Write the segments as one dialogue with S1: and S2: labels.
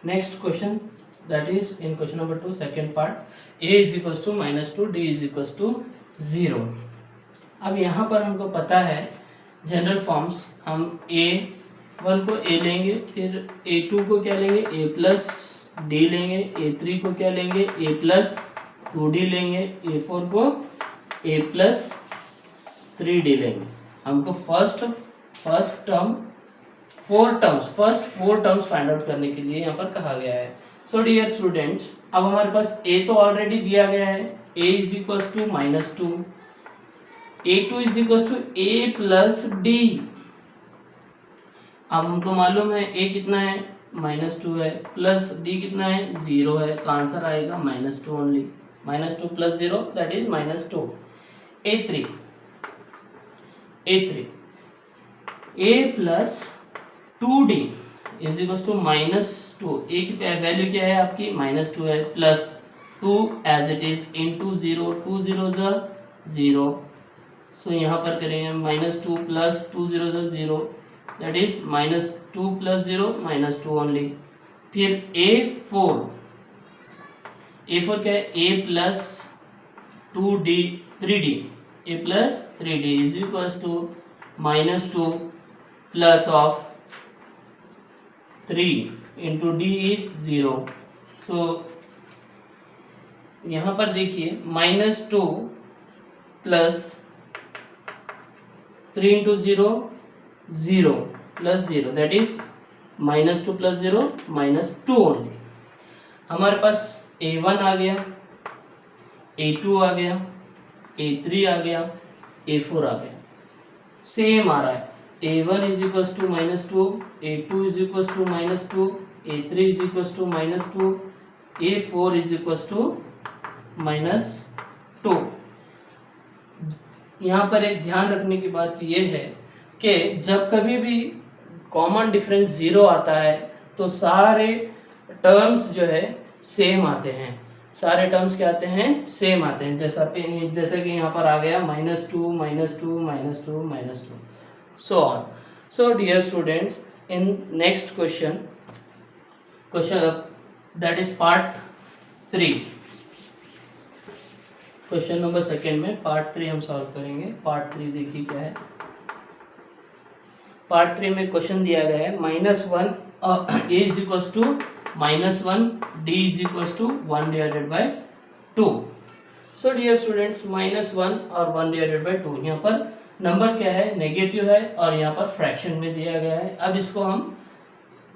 S1: Next question that is in question number 2 second part, a is equal to -2 d is equal to 0। अब यहाँ पर हमको पता है जनरल फॉर्म्स, हम a1 को a लेंगे, फिर a2 को क्या लेंगे a प्लस d लेंगे, a3 को क्या लेंगे a प्लस 2d लेंगे, a4 को a प्लस 3d लेंगे। हमको first four terms find out करने के लिए यहाँ पर कहा गया है। सो डियर स्टूडेंट्स, अब हमारे पास a तो ऑलरेडी दिया गया है, a is equal to -2, a2 is equal to a plus d। अब हमको मालूम है a कितना है -2 है, प्लस d कितना है 0 है, तो आंसर आएगा -2 only. -2 plus 0 that is -2। a3 a plus 2d is equal to -2, a की वैल्यू क्या है आपकी -2 है, plus 2 as it is into 0, 2 0 0। So यहाँ पर करेंगे -2 plus 2 0 0 that is -2 plus 0 -2 only. फिर a4 क्या है a plus 2d 3d, a plus 3d is equal to -2 plus of 3 into d is 0। So यहाँ पर देखिए -2 plus 3 into 0 0 plus 0 that is -2 plus 0 -2 only. हमारे पास a1 आ गया, a2 आ गया, a3 आ गया, a4 आ गया। सेम आ रहा है a1 is equal to -2, a2 is equal to -2, a3 is equal to -2, a4 is equal to -2। यहाँ पर एक ध्यान रखने की बात यह है कि जब कभी भी कॉमन डिफरेंस 0 आता है तो सारे टर्म्स जो है सेम आते हैं, सारे टर्म्स क्या आते हैं सेम आते हैं। जैसा कि यहाँ पर आ गया -2 -2 -2 -2 so on। So dear students, in next question that is part 3, question number second में पार्ट 3 हम सॉल्व करेंगे। पार्ट 3 देखिए क्या है। पार्ट 3 में क्वेश्चन दिया गया है -1 a is equal to -1 d is equal to 1 divided by 2। So dear students, -1 और 1 डिवाइडेड बाय 2, यहाँ पर नंबर क्या है नेगेटिव है और यहाँ पर फ्रैक्शन में दिया गया है। अब इसको हम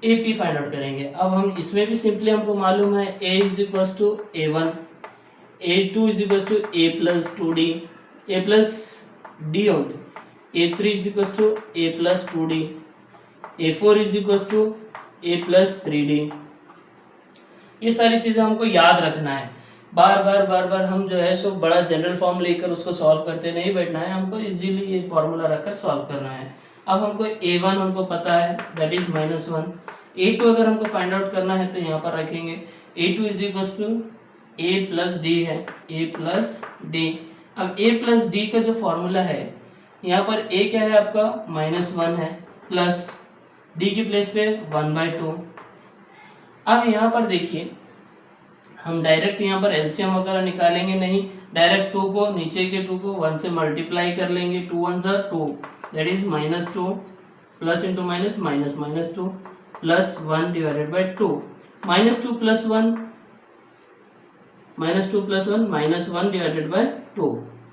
S1: AP फाइंड आउट करेंगे। अब हम इसमें भी सिंपली हमको मालूम है a is equal to a1, a2 is equal to a plus 2d, a plus d only, a3 is equal to a plus 2d, a4 is equal to a plus 3d। ये सारी चीज़ें हमको याद रखना है। बार बार हम जो है सो बड़ा जनरल फॉर्म लेकर उसको सॉल्व करते नहीं बैठना है, हमको इजीली ये फॉर्मूला रखकर सॉल्व करना है। अब हमको a1 हमको पता है दैट इज -1, a2 अगर हमको फाइंड आउट करना है तो यहाँ पर रखेंगे a2 is equal to a plus d है, a प्लस डी। अब a प्लस डी का जो फॉर्मूला है यहाँ पर a क्या है आपका -1 है, प्लस d की प्लेस पे 1/2। अब यहाँ पर देखिए हम डायरेक्ट यहाँ पर एलसीएम वगैरह निकालेंगे नहीं, डायरेक्ट 2 को नीचे के 2 को 1 से मल्टीप्लाई कर लेंगे, 2 1 2 that is -2 plus into minus -2 plus 1 divided by 2, -2 plus 1 -1 divided by 2,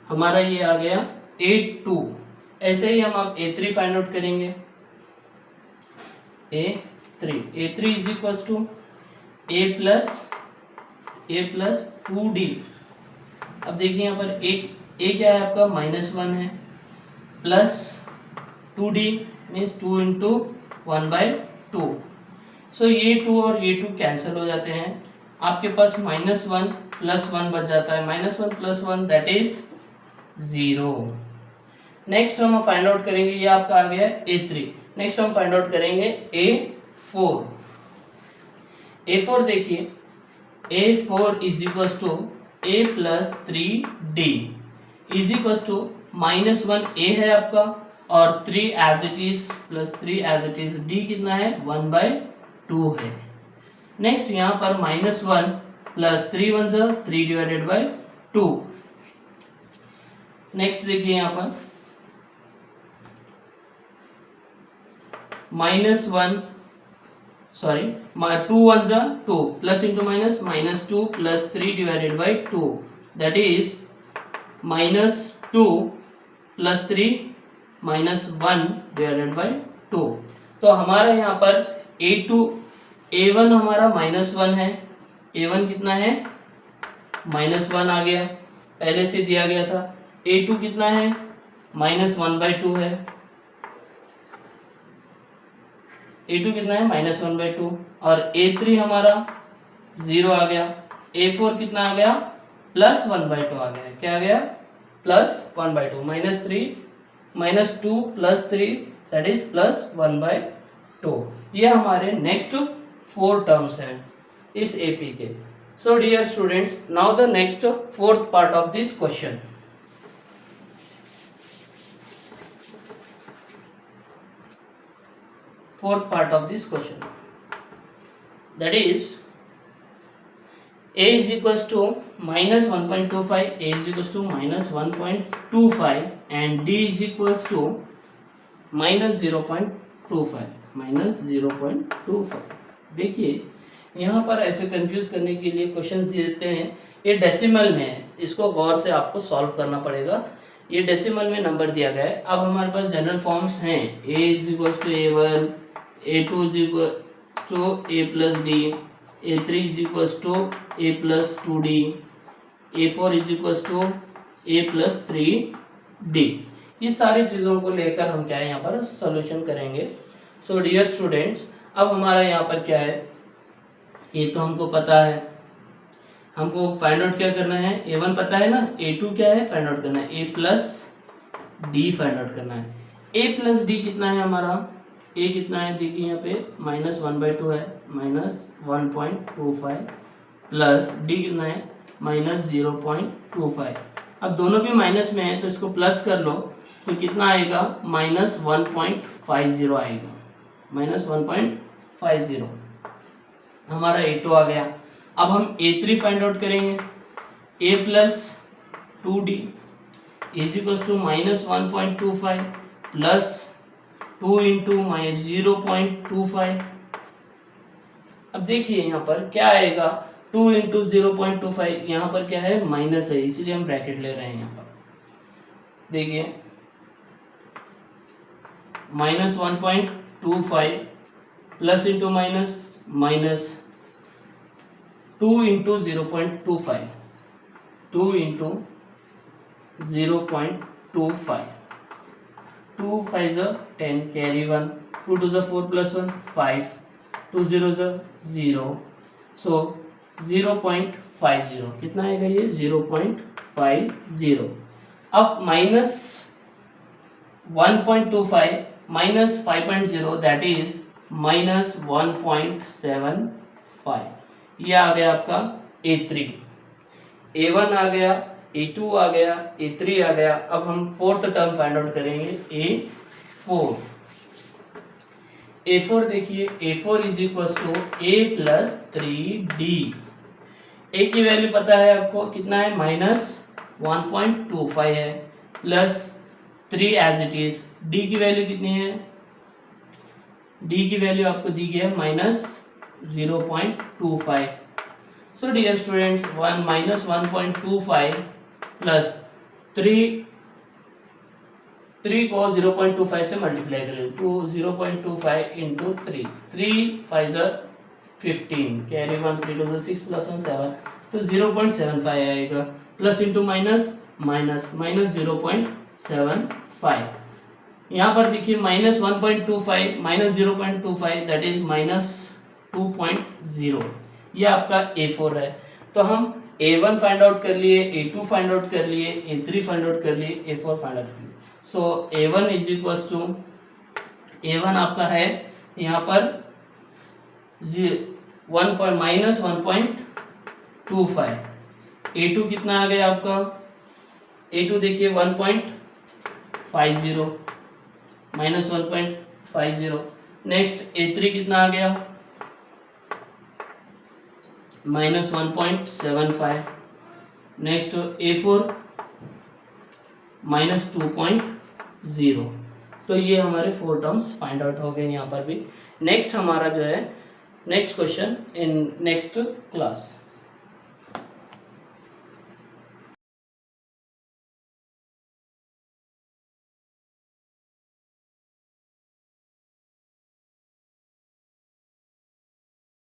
S1: हमारा ये आ गया a2। ऐसे ही हम अब a3 फाइंड आउट करेंगे। a3 is equal to a plus 2d। अब देखिए यहाँ पर a क्या है आपका -1 है, प्लस 2d मीन्स 2 इंटू 1/2। सो ये 2 और ये 2 कैंसिल हो जाते हैं, आपके पास -1 प्लस 1 बच जाता है, -1 प्लस 1 दैट इज 0। नेक्स्ट हम फाइंड आउट करेंगे, ये आपका आ गया a3। नेक्स्ट हम फाइंड आउट करेंगे a4 देखिए a4 is equal to a plus 3d is equal to -1 a है आपका और 3 as it is plus 3 as it is, d कितना है 1/2 है। नेक्स्ट यहाँ पर -1 प्लस 3 1 ज़ा 3 डिवाइडेड बाय 2। नेक्स्ट देखिए यहाँ पर -1 सॉरी 2 1 ज़ा 2 plus into minus -2 plus 3 divided by 2 that is -2 plus 3 -1 divided by 2। तो हमारा यहाँ पर A1 हमारा -1 है, A1 कितना है -1 आ गया, पहले से दिया गया था। A2 कितना है -1/2 है, A2 कितना है -1/2 और A3 हमारा 0 आ गया। A4 कितना आ गया +1/2 आ गया, क्या आ गया +1/2, -2 प्लस 3 दैट इज +1/2। ये हमारे नेक्स्ट 4 टर्म्स हैं इस AP के। So dear students, now the next 4th part of this question. Fourth part of this question, that is A is equals to -1.25, A is equals to -1.25 and D is equals to -0.25। देखिए यहाँ पर ऐसे confuse करने के लिए questions दिए देते हैं, ये डेसिमल में है, इसको गौर से आपको सॉल्व करना पड़ेगा। ये डेसिमल में नंबर दिया गया है। अब हमारे पास जनरल फॉर्म्स हैं, A is equals to A1, A2 is equal to A plus D, A3 is equals to A plus 2D, A4 is equals to A plus 3D। ये सारी चीज़ों को लेकर हम क्या है यहाँ पर सॉल्यूशन करेंगे। सो डियर स्टूडेंट्स, अब हमारा यहाँ पर क्या है, ये तो हमको पता है, हमको फाइंड आउट क्या करना है, A1 पता है ना, A2 क्या है फाइंड आउट करना है, A plus D find out करना है। A plus D कितना है हमारा, A कितना है देखिए यहाँ पे -1/2 है, -1.25 प्लस D कितना है -0.25। अब दोनों भी माइनस में है तो इसको प्लस कर लो तो कितना आएगा -1.50 आएगा, -1.50। हमारा A2 आ गया। अब हम A3 फाइंड आउट करेंगे, A plus 2D is equals to -1.25 plus 2 into -0.25। अब देखिए यहाँ पर क्या आएगा, 2 इंटू 0.25, यहाँ पर क्या है माइनस है, इसीलिए हम ब्रैकेट ले रहे हैं। यहाँ पर देखिए -1.25 plus into minus 2 into 0.25, 2 into 0.25, 2 5 10 carry 1, 2 2 4 plus 1 5, 2 0 0, सो 0.50 कितना आएगा ये 0.50। अब -1.25 माइनस 5.0 दैट इज -1.75। ये आ गया आपका A3, A1 आ गया, A2 आ गया, A3 आ गया। अब हम 4th टर्म फाइंड आउट करेंगे, A4 देखिए, A4 is equal to A plus 3D। A की वैल्यू पता है आपको कितना है, -1.25 है, plus 3 as it is. D की वैल्यू कितनी है, D की वैल्यू आपको दी गई है -0.25। सो डियर स्टूडेंट्स, -1.25 प्लस 3 को 0.25 से मल्टीप्लाई करें, तो 0.25 इंटू 3, 3 5 15 कैरी 1, 3 2 6 प्लस 1 7, तो 0.75 आएगा, प्लस इंटू माइनस -0.75। यहाँ पर देखिए -1.25 -0.25 दैट इज -2.0। ये आपका A4 है। तो हम A1 फाइंड आउट कर लिए, A2 फाइंड आउट कर लिए, A3 फाइंड आउट कर लिए, A4 फाइंड आउट कर लिए। सो A1 is equals to, A1 आपका है यहाँ पर -1.25। A2 कितना आ गया आपका, A2 देखिए 1.50 -1.50। नेक्स्ट A3 कितना आ गया, -1.75, नेक्स्ट A4 -2.0। तो ये हमारे 4 टर्म्स फाइंड आउट हो गए यहाँ पर भी। नेक्स्ट हमारा जो है next question in next class.